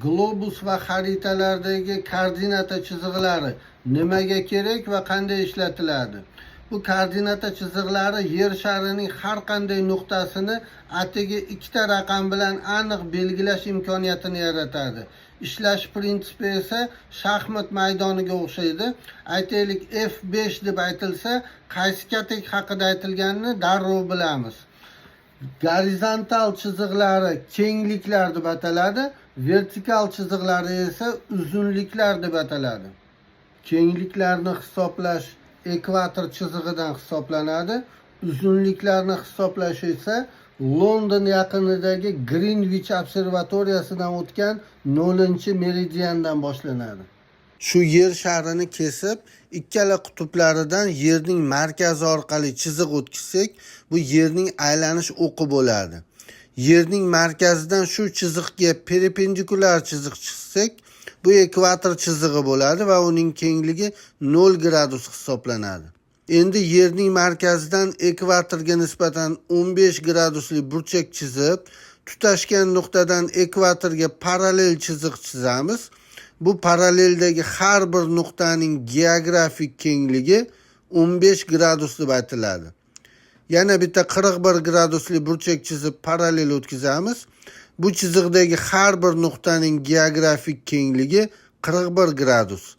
Globus va xaritalardagi koordinata chiziqlari nimaga kerak va qanday ishlatiladi? Bu koordinata chiziqlari yer sharining har qanday nuqtasini atigi ikkita raqam bilan aniq belgilash imkoniyatini yaratadi. Ishlash prinsipi esa shaxmat maydoniga o'xshaydi. Aytaylik F5 deb aytilsa, qaysi katak haqida aytilganini darrov bilamiz. Gorizontal chiziqlari kengliklar deb ataladi, vertikal chiziqlari esa uzunliklar deb ataladi. Kengliklarni hisoblash ekvator chizig'idan hisoblanadi. Uzunliklarni hisoblash esa London yaqinidagi Greenwich observatoriyasidan o'tgan 0-meridiandan boshlanadi. Shu yer sharini kesib, ikkala qutublaridan yerning markazi orqali chiziq o'tkazsak, bu yerning aylanish o'qi bo'ladi. Yerning markazidan shu chiziqga perpendikulyar chiziq chizsak, bu ekvator chizig'i bo'ladi va uning kengligi 0 gradus hisoblanadi. Endi yerning markazidan ekvatorga nisbatan 15 gradusli burchak chizib, tutashgan nuqtadan ekvatorga parallel chiziq chizamiz. Bu paralleldagi har bir nuqtaning geografik kengligi 15 gradus deb aytiladi. Yana bitta 41 gradusli burchak chizib parallel o'tkazamiz. Bu chiziqdagi har bir nuqtaning geografik kengligi 41 gradus.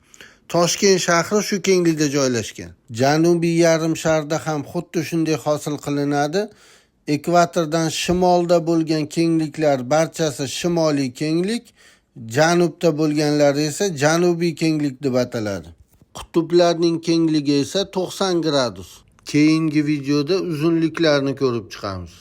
Toshkent shahri shu kenglikda joylashgan. Janubiy yarim sharda ham xuddi shunday hosil qilinadi. Ekvatordan shimolda bo'lgan kengliklar barchasi shimoliy kenglik, janubda bo'lganlari esa janubiy kenglik deb ataladi. Qutblarning kengligi esa 90 gradus. Keyingi videoda uzunliklarni ko'rib chiqamiz.